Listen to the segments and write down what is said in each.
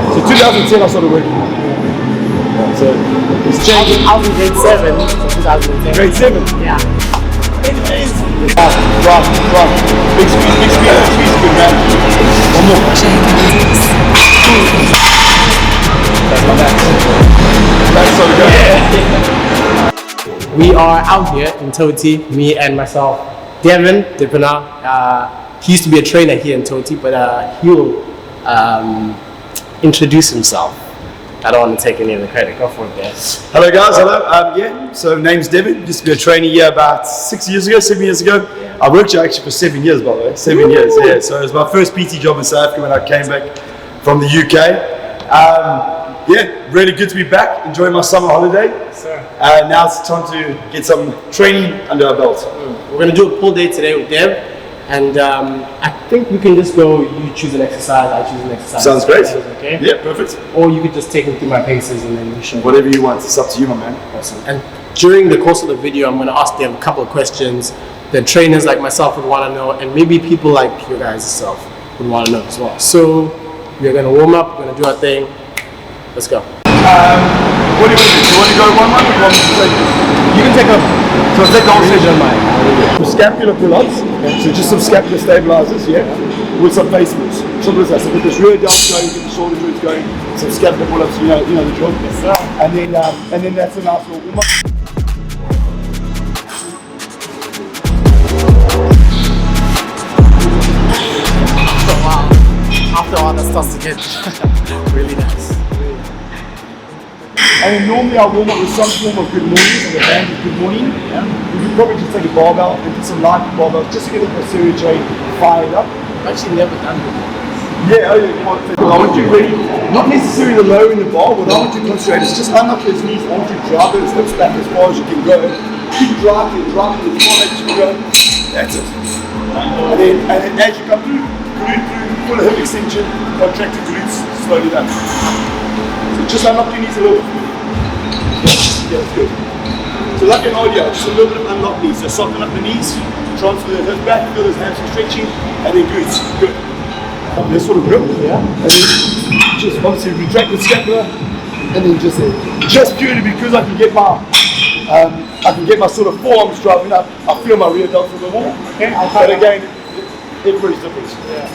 So 2010 I started working. Yeah, so it's changed. I was in grade 7 in 2010. Grade 7? Yeah. Anyways. Right. Big speed, good man. One more. That's my max. That's so good. Yeah. We are out here in Toti, me and myself, Devan Dippenaar. He used to be a trainer here in Toti, but he'll introduce himself. I don't want to take any of the credit. Go for it, guys. Hello guys, hello. So name's Devan. Used to be a trainer here about 7 years ago. I worked here actually for 7 years, by the way. 7 years, yeah. So it was my first PT job in South Africa when I came back from the UK. Really good to be back. Enjoying my summer holiday. Yes, sir. Now it's time to get some training under our belt. We're going to do a pull day today with Dev. And I think we can just go, you choose an exercise, I choose an exercise. Sounds great. Okay? Yeah, perfect. Or you could just take me through my paces and then you show me. Whatever you want, it's up to you, my man. Awesome. And during the course of the video, I'm going to ask them a couple of questions that trainers like myself would want to know, and maybe people like you guys yourself would want to know as well. So we're going to warm up, we're going to do our thing. Let's go. What do you want to do? Do you want to go one or do you want me to take it? You can take a... So take the whole session. Mine. Scapular pull-ups, so just some scapular stabilizers, yeah, with some face moves. Simple as that. So get this rear delt going, get the shoulder joints going, some scapular pull-ups, you know the drill. Yes, sir. And then that's a nice little warm-up. After all, that starts to get really nice. And then normally I'll warm up with some form of good morning, so the band is good morning. Yeah. You could probably just take a barbell and do some light barbells just to get the posterior chain fired up. I've actually never done before. Yeah, I want you ready, not necessarily the low in the bar, what I want you to concentrate is just unlock his knees, I want you to drive those hips back as far as you can go. Keep driving as far as you can go. That's it. And then as you come through, glute through, full hip extension, contract the glutes, slowly down. So just unlock your knees a little bit. Yeah, that's good. So like an audio, just a little bit of unlock knees. So soften up the knees, transfer the hips back, feel those hamstrings stretching, and then glutes. Good. This sort of grip, yeah. And then just obviously retract the scapula, and then just purely because I can get my sort of forearms driving up. I feel my rear delts a little more. Okay. But again, everybody's different. Yeah.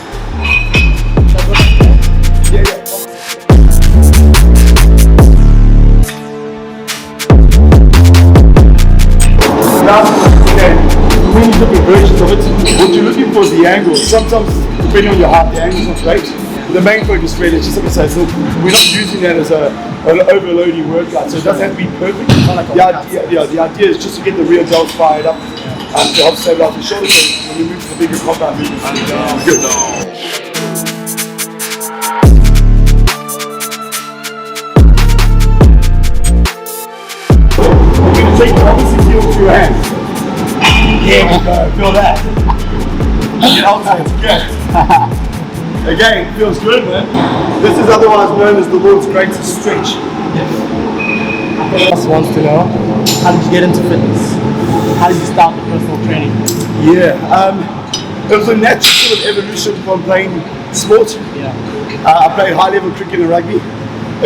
Okay, many different versions of it. What you're looking for is the angle. Sometimes, depending on your height, the angle's not great. The main focus really is just like I say, so we're not using that as an overloading workout, so it doesn't have to be perfect. The idea is just to get the rear delts fired up and to help stabilize the shoulders when we move to the bigger compound movements. Good. Take the opposite heel to your hand. Yeah, feel that. It's good. Again, feels good, man. This is otherwise known as the world's greatest stretch. Yes. Wants to know, how did you get into fitness? How did you start the personal training? Yeah, it was a natural sort of evolution from playing sport. Yeah. I played high level cricket and rugby.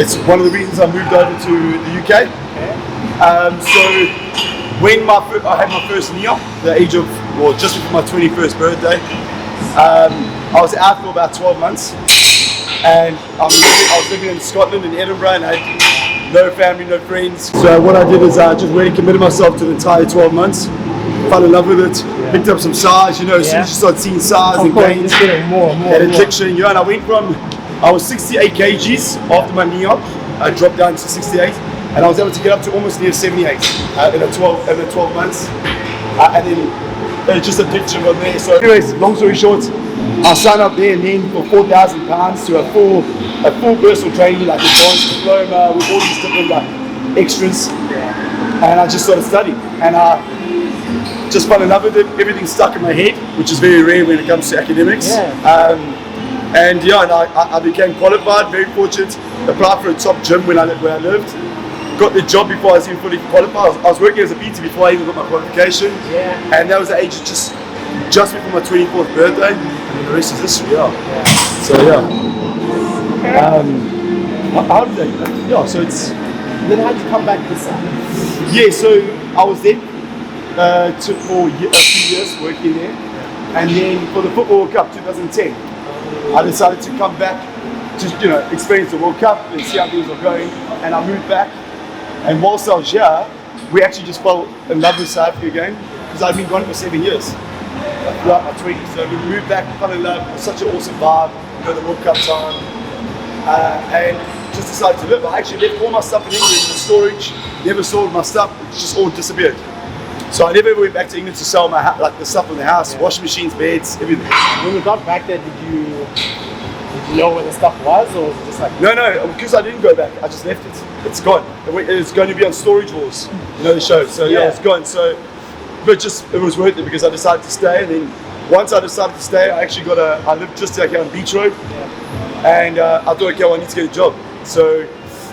It's one of the reasons I moved over to the UK. Okay. So when I had my first knee op, the age of, just before my 21st birthday, I was out for about 12 months, and I was living in Scotland, in Edinburgh, and I had no family, no friends. So what I did is I just really committed myself to the entire 12 months, fell in love with it, picked up some size, as soon as you start seeing size and gains, that addiction, and I was 68 kgs after my knee op, I dropped down to 68. And I was able to get up to almost near 78 in the 12 months, and then just a picture from there. So, anyways, long story short, I signed up there and then for £4,000 to a full personal training, like advanced diploma with all these different extras, and I just started studying, and I just fell in love with it. Everything stuck in my head, which is very rare when it comes to academics. And I became qualified. Very fortunate. Applied for a top gym where I lived. Got the job before I was even fully qualified. I was working as a PT before I even got my qualification. And that was the age of just before my 24th birthday. And the rest is history, So How did they? Yeah, so it's... Then how did you come back this side? Yeah, so I was there for a few years working there. And then for the Football World Cup 2010, I decided to come back to experience the World Cup and see how things were going. And I moved back. And whilst I was here, we actually just fell in love with South Africa again because I'd been gone for 7 years. Throughout my 20s. So we moved back, fell in love. It was such an awesome vibe. The World Cup time. And just decided to live. I actually left all my stuff in England in storage. Never sold my stuff. It just all disappeared. So I never went back to England to sell my the stuff in the house, washing machines, beds, everything. When you got back there, did you know where the stuff was, or was it just like? No, because I didn't go back. I just left it. It's gone. It's going to be on Storage Wars, the show. So yeah, it's gone. So, but it was worth it because I decided to stay. And then once I decided to stay, I actually I lived just out here on Beach Road, and I thought, okay, well, I need to get a job. So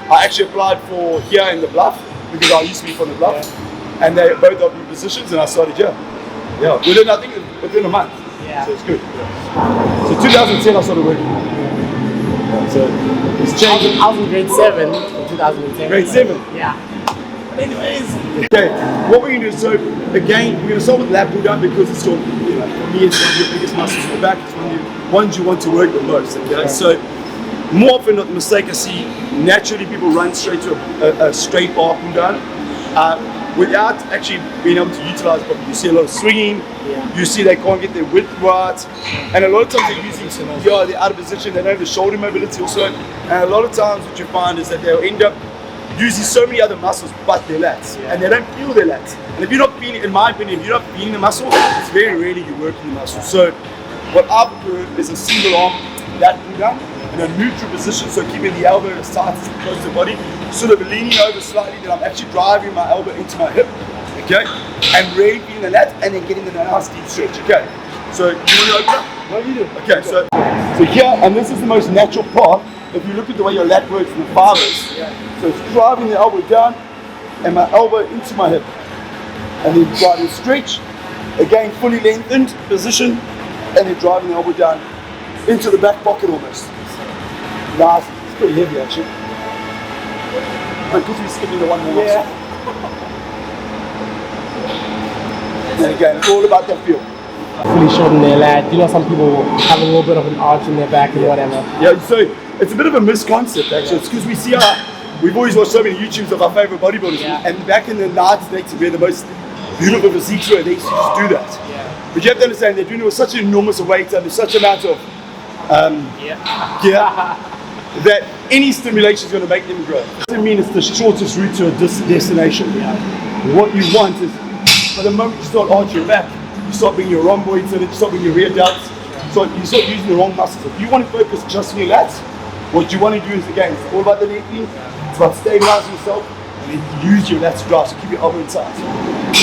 I actually applied for here in the Bluff because I used to be from the Bluff. Yeah. And they both offered me positions, and I started here. Yeah, within a month. Yeah. So it's good. Yeah. So 2010, I started working. Yeah, so it's changed. I was in grade 7 in 2010. Grade 7? Yeah. Anyways. Okay, what we're going to do is, so again, we're going to start with lat pull down because it's still, for me, it's one of your biggest muscles in the back. It's one of the ones you want to work the most. Okay, so more often not the mistake I see, naturally people run straight to a straight bar pull down. Without actually being able to utilize it properly. You see a lot of swinging, you see they can't get their width right, and a lot of times they're using, they're out of position, they don't have the shoulder mobility also, and a lot of times what you find is that they'll end up using so many other muscles but their lats, and they don't feel their lats. And if you're not feeling, in my opinion, if you're not feeling the muscle, it's very rarely you're working the muscle. So what I prefer is a single arm lat pull down, in a neutral position, so keeping the elbow as tight as close to the body, sort of leaning over slightly, then I'm actually driving my elbow into my hip, okay? And really feeling the lat, and then getting the nice deep stretch, okay? So, you want to open up? No, you do. Okay, so here, and this is the most natural part, if you look at the way your lat works in the fibers, so it's driving the elbow down, and my elbow into my hip, and then driving stretch, again, fully lengthened position, and then driving the elbow down into the back pocket almost. Nice, it's pretty heavy actually. But because we're skipping the one more muscle. And again, it's all about that feel. Fully shorten their lat. Some people have a little bit of an arch in their back and whatever. Yeah, so it's a bit of a misconcept actually. It's because we see we've always watched so many YouTubes of our favorite bodybuilders. And back in the 90s, they used to be the most beautiful physiques where they used to just do that. Yeah. But you have to understand, they're doing it with such an enormous weight and there's such an amount of gear that any stimulation is going to make them grow. It doesn't mean it's the shortest route to a destination. What you want is, for the moment you start arching your back, you start bringing your rhomboids in it, you start bringing your rear delts, so you start using the wrong muscles. If you want to focus just on your lats, what you want to do is, again, it's all about the lengthening, it's about stabilizing yourself, and then use your lats to drive, so keep your elbow inside.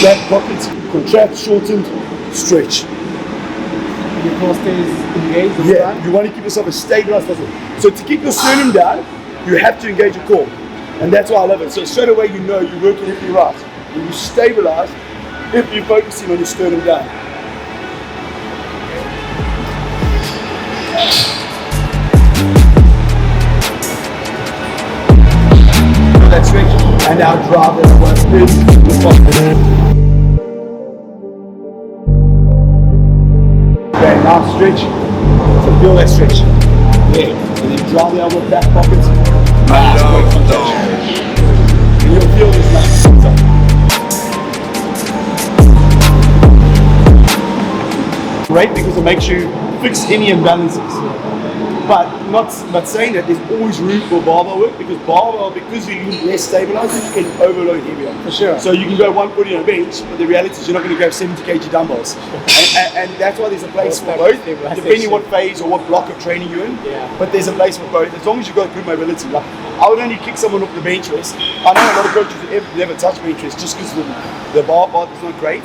Back pockets, contract, shortened, stretch. Your core stays engaged? You want to keep yourself as stabilized as possible. So to keep your sternum down, you have to engage your core. And that's why I love it. So straight away you're working everything right. When you stabilize, if you're focusing on your sternum down. So that's stretch. And now drive that one in the pocket. Okay, now stretch. So feel that stretch. Yeah. And then draw the elbow back pockets. And you'll feel this nice. Great because it makes you fix any imbalances. But saying that there's always room for barbell work because you use less stabilizers, you can overload heavier. For sure. So you can go 140 on a bench, but the reality is you're not going to grab 70 kg dumbbells. and that's why there's a place for both, depending what phase or what block of training you're in. But there's a place for both, as long as you've got good mobility. Like, I would only kick someone off the bench press. I know a lot of coaches who never touch bench press just because the bar part is not great.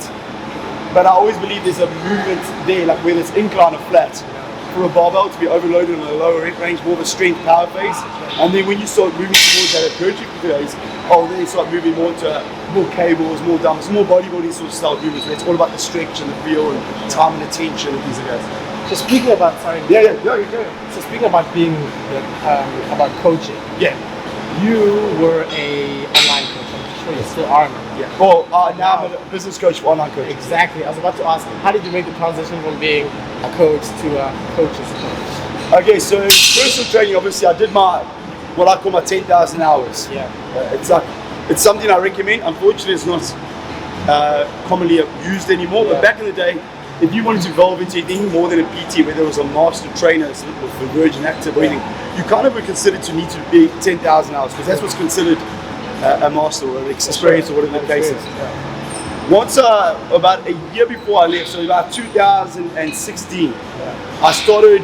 But I always believe there's a movement there, like whether it's incline or flat, for a barbell to be overloaded in a lower rep range, more of a strength power phase. And then when you start moving towards that hypertrophy phase, then you start moving more into more cables, more dumbbells, more bodybuilding sort of style movements where it's all about the stretch and the feel and time and attention and things like that. So speaking about, sorry. Yeah, yeah. So speaking about being, about coaching. Yeah. You were a online coach. I'm sure you still are. Yeah. Well, now I'm a business coach for online coaches. Exactly. I was about to ask, how did you make the transition from being a coach to a coach's coach? Okay, so personal training, obviously, I did what I call my 10,000 hours. Yeah. It's something I recommend. Unfortunately, it's not commonly used anymore. Yeah. But back in the day, if you wanted to evolve into anything more than a PT, whether it was a master trainer, for Virgin Active or anything, you kind of were considered to need to be 10,000 hours because that's what's considered a master or an experience or whatever the case is. Yeah. Once, about a year before I left, so about 2016, I started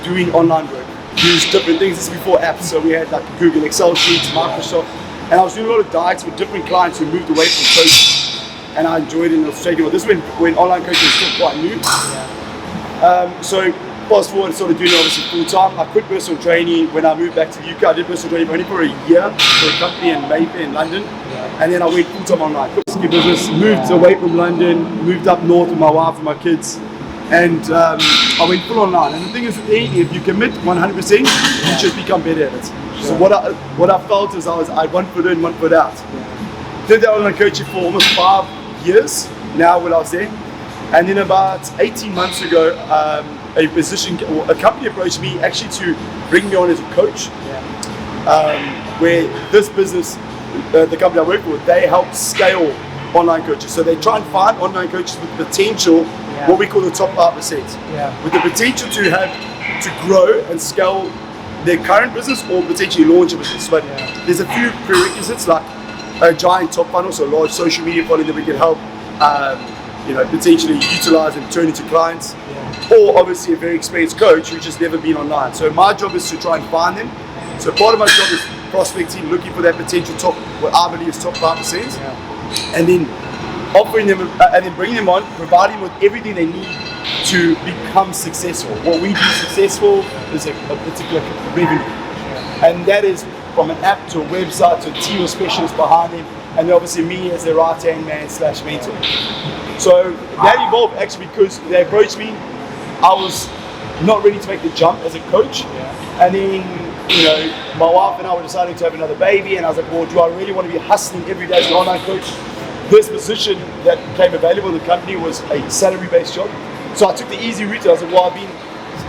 doing online work. Used different things. This is before apps, so we had like Google, Excel sheets, Microsoft, and I was doing a lot of diets with different clients who moved away from coaching. And I enjoyed it in Australia. This is when online coaching was still quite new. So fast forward, started doing it obviously full time. I quit personal training when I moved back to the UK. I did personal training only for a year for a company in Mayfair in London, and then I went full time online. Quit the ski business, moved away from London, moved up north with my wife and my kids, and I went full online. And the thing is, with anything, if you commit 100%, you just become better at it. So what I felt is I had one foot in, one foot out. Did that online coaching for almost 5 years now when I was there, and then about 18 months ago a company approached me actually to bring me on as a coach, where this business, the company I work with, they help scale online coaches. So they try and find online coaches with potential, what we call the top 5%, with the potential to grow and scale their current business or potentially launch a business. But there's a few prerequisites like a giant top funnel, so a large social media following that we can help potentially utilize and turn into clients, or obviously a very experienced coach who's just never been online. So my job is to try and find them. So part of my job is prospecting, looking for that potential top, what I believe is top 5%, and then offering them and then bringing them on, providing them with everything they need to become successful. What we do successful is a particular revenue, and that is from an app to a website to a team of specialists behind them, and then obviously me as their right-hand man / mentor. So that evolved actually because they approached me. I was not ready to make the jump as a coach, and then my wife and I were deciding to have another baby, and I was like, well, do I really want to be hustling every day as an online coach? This position that became available in the company was a salary-based job, so I took the easy route. I was like, well, I've been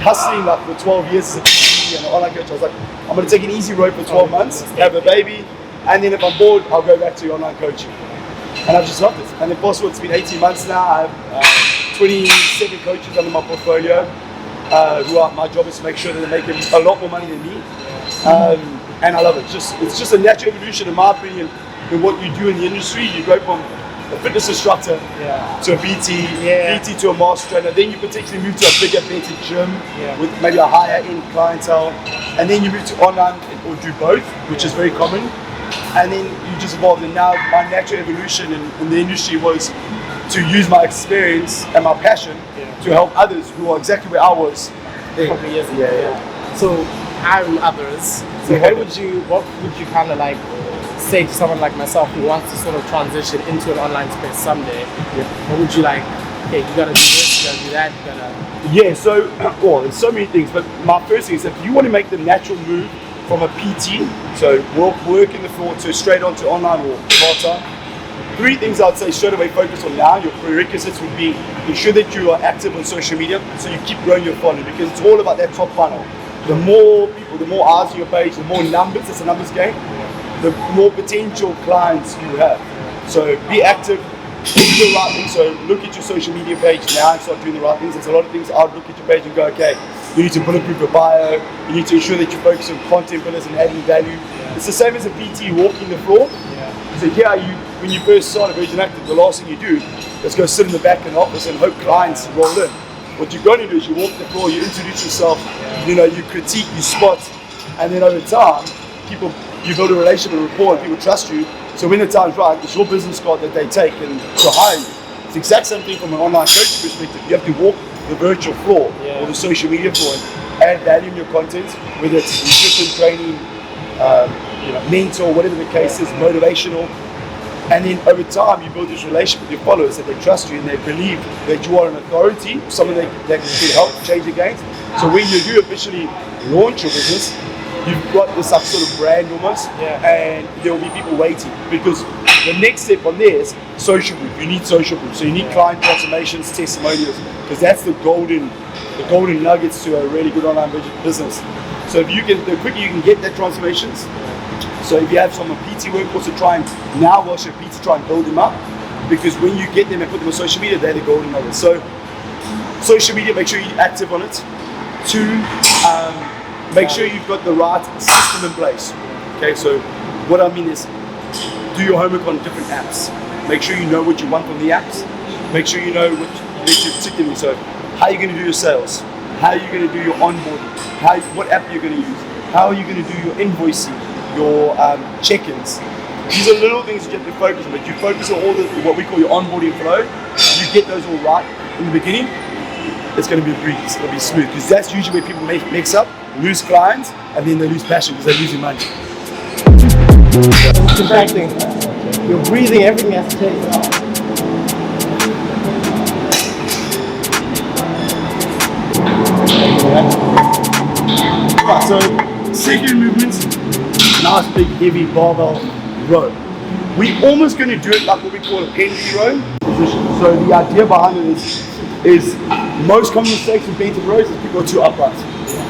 hustling like for 12 years as a PT and an online coach. I was like, I'm going to take an easy road for 12 months, have a baby, and then if I'm bored, I'll go back to online coaching. And I've just loved it. And then fast forward, it's been 18 months now. I have 27 coaches under my portfolio, my job is to make sure that they're making a lot more money than me. And I love it. It's just a natural evolution, in my opinion, in what you do in the industry. You go from a fitness instructor to a PT, PT to a master trainer, then you potentially move to a bigger, better gym with maybe a higher end clientele, and then you move to online or do both, which is very common, and then you just evolve. And now my natural evolution in the industry was to use my experience and my passion to help others who are exactly where I was a couple of years ago. So I'm others. So what would you kind of like say to someone like myself who wants to sort of transition into an online space someday? What would you like? Okay, you gotta do this, you gotta do that, you gotta. Yeah. So there's so many things, but my first thing is if you want to make the natural move from a PT, so work in the floor, to straight onto online or part-time, 3 things I'd say straight away focus on now. Your prerequisites would be ensure that you are active on social media, so you keep growing your following, because it's all about that top funnel. The more people, the more eyes on your page, the more numbers, it's a numbers game, the more potential clients you have. So be active, do the right thing. So look at your social media page now and start doing the right things. There's a lot of things I'd look at your page and go, okay, you need to bulletproof your bio, you need to ensure that you focus on content pillars and adding value. It's the same as a PT walking the floor. So when you first start a Virgin Active, the last thing you do is go sit in the back in the office and hope clients roll in. What you're going to do is you walk the floor, you introduce yourself, you critique, you spot, and then over time, you build a relationship and rapport, and people trust you. So when the time's right, it's your business card that they take and to hire you. It's the exact same thing from an online coaching perspective. You have to walk the virtual floor or the social media floor and add value in your content, whether it's nutrition, training, mentor, whatever the case is, motivational. And then over time, you build this relationship with your followers that they trust you and they believe that you are an authority, someone that can help change the games. So when you do officially launch your business, you've got this sort of brand almost, and there will be people waiting, because the next step on there is social proof. You need social proof. So you need client transformations, testimonials, because that's the golden nuggets to a really good online business. So if you can, the quicker you can get that transformations. So if you have someone PT work, also try and now whilst you're PT, try and build them up, because when you get them and put them on social media, they're the golden nuggets. So social media, make sure you're active on it. 2, make sure you've got the right system in place. Okay, so what I mean is, do your homework on different apps. Make sure you know what you want from the apps. Make sure you know what makes you particularly. So, how are you going to do your sales? How are you going to do your onboarding? What app are you going to use? How are you going to do your invoicing, your check-ins? These are little things you have to focus on. But you focus on all what we call your onboarding flow. You get those all right in the beginning. It's going to be a breeze. It'll be smooth, because that's usually where people mix up, lose clients, and then they lose passion because they're losing money. It's distracting. You're breathing, everything has to change. Right, so second movement, nice big heavy barbell row. We're almost going to do it like what we call a pendulum row position. So the idea behind it is most common mistakes with bent rows is people are too upright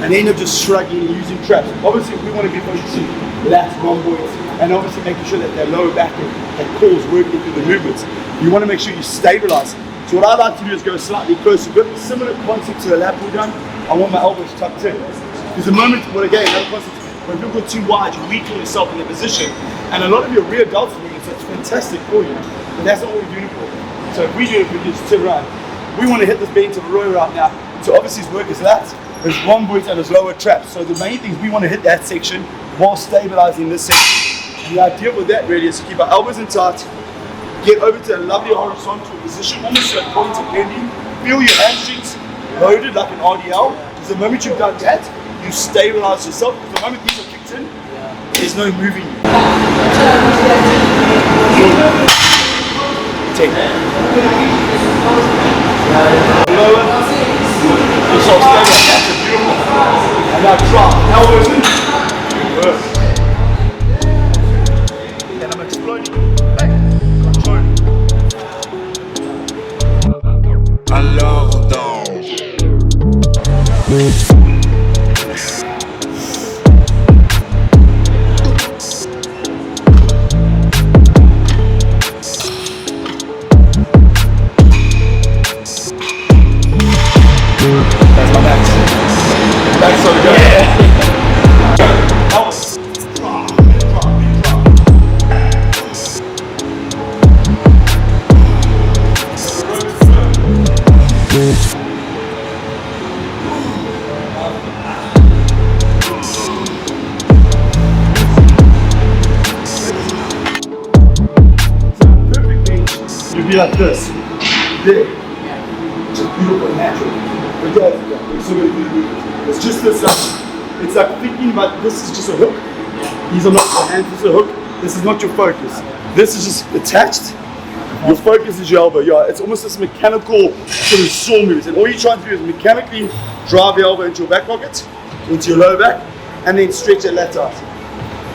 and they end up just shrugging and using traps. Obviously, we want to be focusing lats, rhomboids, and obviously making sure that their lower back and core's working through the movements. You want to make sure you stabilize. So what I like to do is go slightly closer, but similar concept to the lat pull down. I want my elbows tucked in. Because the moment, well again, another concept, when people go too wide, you weaken yourself in the position, and a lot of your rear delts movements, it's fantastic for you, but that's not what we're doing it for. So if we do it, we just turn around. We want to hit this bent of the row right now. So obviously his work is lats, his rhomboids and his lower traps. So the main thing is we want to hit that section while stabilizing this section. And the idea with that really is to keep our elbows in tight, get over to a lovely horizontal position, almost like point of pending. Feel your hamstrings loaded like an RDL. Because the moment you've done that, you stabilize yourself. Because the moment these are kicked in, there's no moving. 10. Lower. Yourself stable. That's a beautiful. And now drop. Elbows in. Reverse. And I'm exploding. Back. Controlling. Alors dans That's my back. Back so good. Yeah. Elbows. Drop. You'd be like this. There. Just beautiful and natural. But yeah, it's so good. It's just this, it's like thinking about this is just a hook. These are not your hands, this is a hook. This is not your focus. This is just attached. Your focus is your elbow. Yeah, it's almost this mechanical sort of saw moves. And all you're trying to do is mechanically drive your elbow into your back pocket, into your lower back, and then stretch your lat out.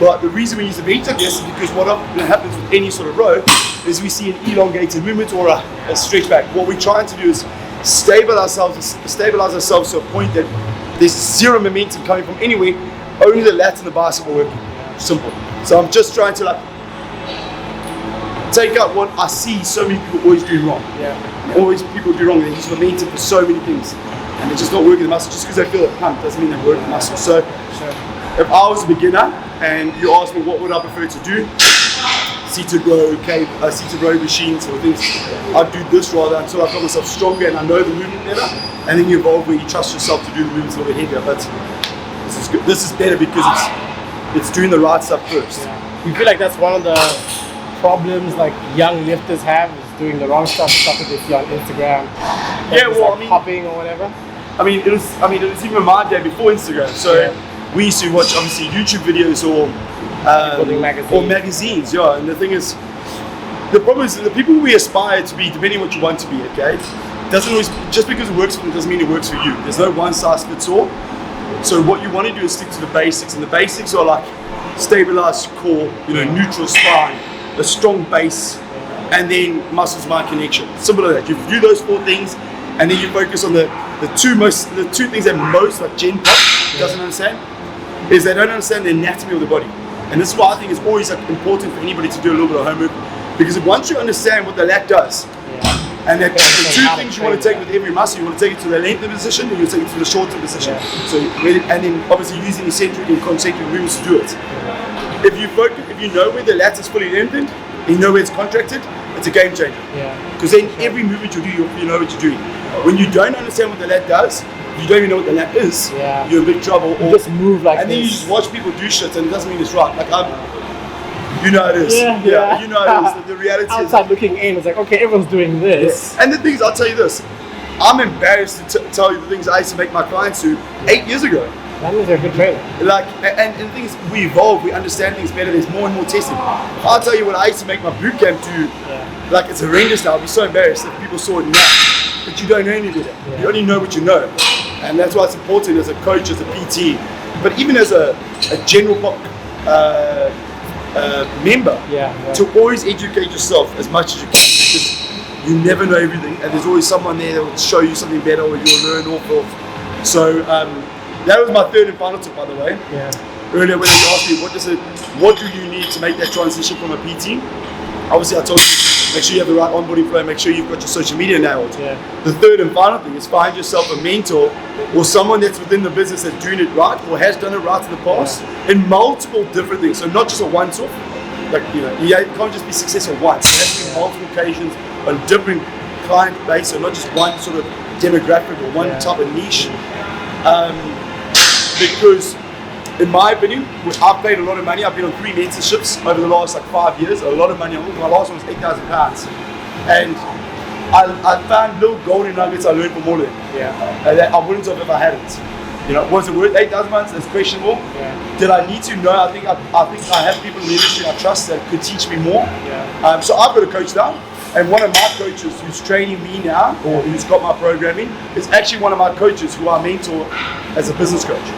But the reason we use the bent, I guess, is because what often happens with any sort of row is we see an elongated movement or a stretch back. What we're trying to do is stabilize ourselves to a point that there's zero momentum coming from anywhere, only the lats and the bicep are working. Simple. So I'm just trying to like take out what I see so many people always do wrong. Yeah. Always people do wrong. They use momentum for so many things, and they're just not working the muscle. Just because they feel a pump doesn't mean they're working the muscle. So if I was a beginner and you asked me what would I prefer to do, seated row machines or things, I'd do this rather until I got myself stronger and I know the movement better, and then you evolve where you trust yourself to do the movements a little bit heavier. But this is good. This is better because it's doing the right stuff first. You feel like that's one of the problems like young lifters have, is doing the wrong stuff that they see on Instagram. Yeah, well, like I mean, popping or whatever. I mean, it was even my day before Instagram. So we used to watch obviously YouTube videos or Building magazines. Or magazines, yeah. And the thing is, the problem is the people we aspire to be, depending on what you want to be, okay, doesn't always, just because it works for them doesn't mean it works for you. There's no one size fits all. So what you want to do is stick to the basics, and the basics are like stabilized core, neutral spine, a strong base, and then muscles mind connection. Simple as that. You do those 4 things, and then you focus on the two things that most like Gen Pop doesn't understand is they don't understand the anatomy of the body. And this is why I think it's always like, important for anybody to do a little bit of homework, because once you understand what the lat does, and that the 2 things you want to take with every muscle, you want to take it to the lengthened position, and you take it to the shortened position. So, and then obviously using eccentric and concentric movements to do it. If you know where the lat is fully lengthened, and you know where it's contracted, it's a game changer. Because then every movement you do, you know what you're doing. When you don't understand what the lat does, you don't even know what the lat is, you're in big trouble. You just move like and this. then you just watch people do shit, and it doesn't mean it's right. Like you know how it is. Yeah. You know how it is. The reality outside is, looking in, it's like, okay, everyone's doing this. And the thing is, I'll tell you this. I'm embarrassed to tell you the things I used to make my clients do 8 years ago. That means they're a good trainer. Like, and the thing is, we evolve, we understand things better, there's more and more testing. I'll tell you what I used to make my boot camp do, like it's horrendous now. I'd be so embarrassed if people saw it now. But you don't know any better. You only know what you know. And that's why it's important as a coach, as a PT, but even as a general member, to always educate yourself as much as you can, because you never know everything, and there's always someone there that will show you something better or you'll learn off of. So that was my 3rd and final tip, by the way. Earlier when you asked me what do you need to make that transition from a PT, obviously I told you, make sure you have the right onboarding flow, make sure you've got your social media nailed. The 3rd and final thing is find yourself a mentor or someone that's within the business that's doing it right or has done it right in the past in multiple different things. So not just a once-off. Like, you can't just be successful once. It has to be multiple occasions on different client base, so not just one sort of demographic or one type of niche. Because in my opinion, I've paid a lot of money. I've been on 3 mentorships over the last 5 years. A lot of money. My last one was £8,000, and I found little golden nuggets I learned from all of them. That I wouldn't have if I hadn't. Was it worth £8,000? It's questionable. Did I need to? No. I think I have people in the industry I trust that could teach me more. So I've got a coach now, and one of my coaches who's training me now, or who's got my programming, is actually one of my coaches who I mentor as a business coach.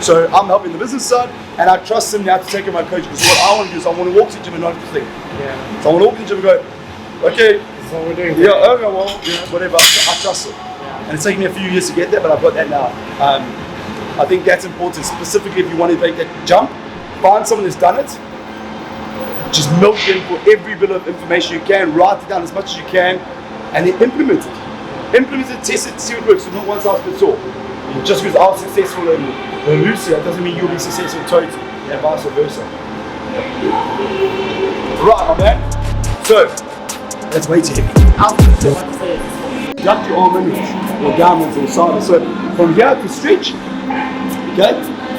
So I'm helping the business side, and I trust him now to take on my coach, because what I want to do is I want to walk to the gym and not think. So I want to walk to the gym and go, okay, That's what we're doing. okay, well, whatever. I trust it, and it's taken me a few years to get there, but I've got that now. I think that's important, specifically if you want to make that jump. Find someone who's done it. Just milk them for every bit of information you can. Write it down as much as you can, and then implement it. Implement it, test it, see what works. So not one size fits all. Just because I was successful in Lucia doesn't mean you'll be successful totally, and vice versa. Right, my man. So that's way too heavy. Duck your arm inwards, or downwards, or sideways. So from here to stretch, okay.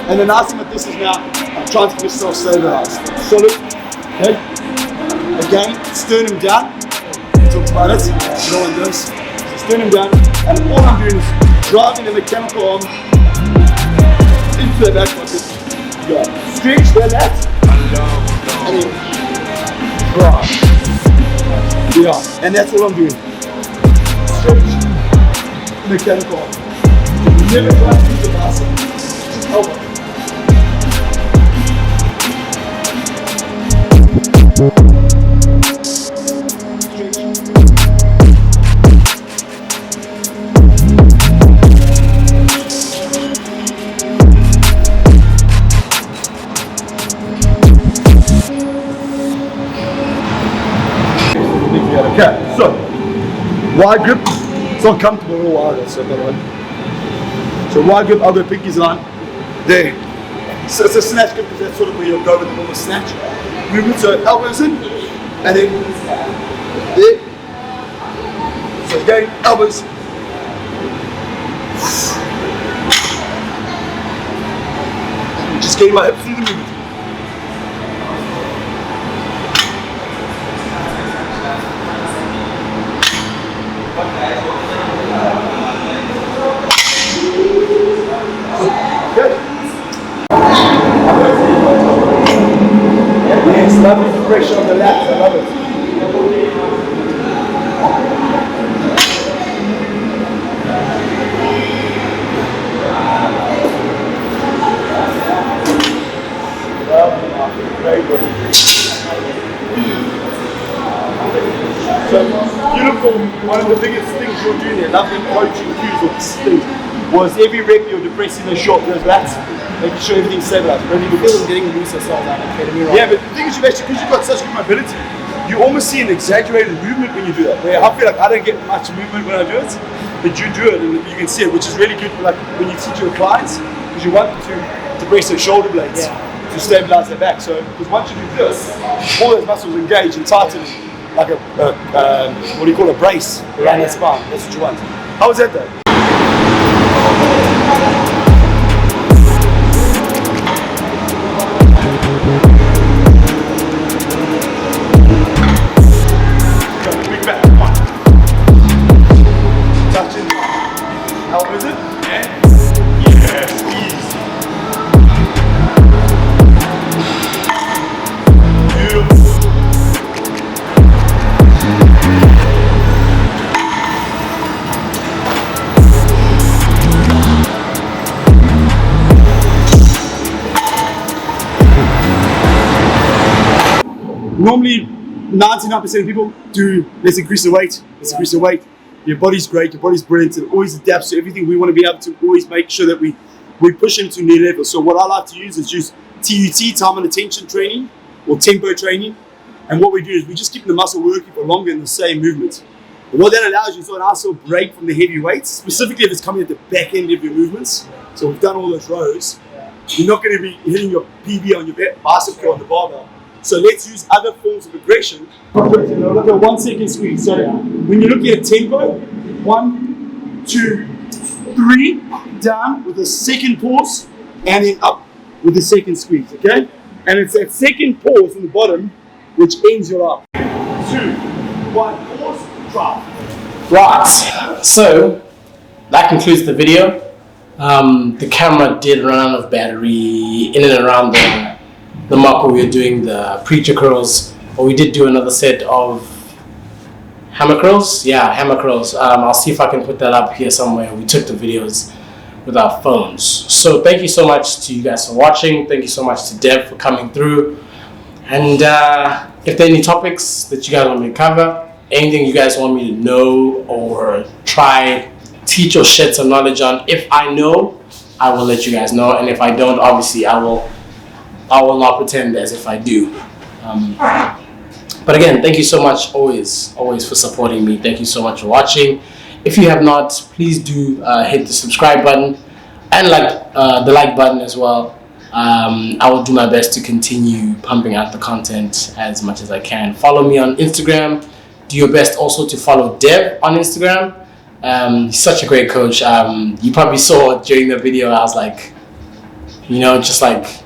And the nice thing with this is now I'm trying to get myself stabilized, solid. Okay. Again, sternum down. Talk about it. No one does. So sternum down, and all I'm doing is driving the mechanical arm into the back pocket. Yeah. Stretch the lat, and then drive. Yeah, and that's all I'm doing. Stretch, mechanical arm. Never try to use the bicep. Just elbow. Okay, so wide grip, it's not comfortable at all either, so by the way. So wide grip, I'll go pinkies line, there. So it's a snatch grip because that's sort of where you'll go with the normal snatch movement. So elbows in, and then there. So again, elbows. Just getting my hips through the movement. Yes, lovely pressure on the lats, I love it. Very good. So uniform, one of the biggest things you're doing there, loving coaching cues or things, was every rep you're depressing the short goes back, making sure everything's stabilized. Really good. Feeling getting loose as well. Yeah, but the thing is, because you've got such good mobility, you almost see an exaggerated movement when you do that. Where I feel like I don't get much movement when I do it, but you do it and you can see it, which is really good for like when you teach your clients, because you want them to depress their shoulder blades to stabilize their back. So, because once you do this, all those muscles engage and tighten like a what do you call a brace around their spine. That's what you want. How was that though? Big back, come on. Touch it. How is it? Yeah. Yes, easy. Beautiful. Normally, 99% of people do, let's increase the weight, Your body's great, your body's brilliant, it always adapts to everything. We want to be able to always make sure that we push into new levels. So what I like to use is TUT, time and attention training, or tempo training. And what we do is we just keep the muscle working for longer in the same movement. And what that allows you is a nice little break from the heavy weights, specifically if it's coming at the back end of your movements. So we've done all those rows. You're not going to be hitting your PB on your bicep curl on the barbell. So let's use other forms of aggression. Look at 1 second squeeze. So when you're looking at tempo, 1, 2, 3, down with a second pause, and then up with a second squeeze, okay? And it's that second pause in the bottom which ends your up. 2, 1, pause, drop. Right, so that concludes the video. The camera did run out of battery in and around the mark where we were doing the preacher curls, but we did do another set of hammer curls. Yeah, hammer curls. I'll see if I can put that up here somewhere. We took the videos with our phones. So thank you so much to you guys for watching. Thank you so much to Dev for coming through. And if there are any topics that you guys want me to cover, anything you guys want me to know or try, teach or shed some knowledge on, if I know, I will let you guys know. And if I don't, obviously I will not pretend as if I do. But again, thank you so much always for supporting me. Thank you so much for watching. If you have not, please do hit the subscribe button and the like button as well. I will do my best to continue pumping out the content as much as I can. Follow me on Instagram. Do your best also to follow Dev on Instagram. He's such a great coach. You probably saw during the video, I was like, just like,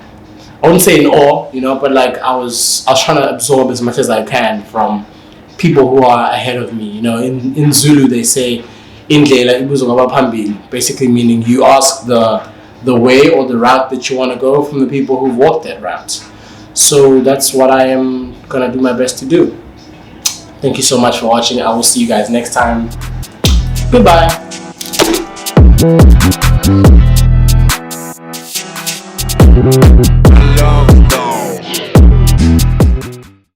I wouldn't say in awe, but like I was trying to absorb as much as I can from people who are ahead of me. In Zulu they say indlela ibuzwa phambili, basically meaning you ask the way or the route that you want to go from the people who've walked that route. So that's what I am gonna do my best to do. Thank you so much for watching. I will see you guys next time. Goodbye.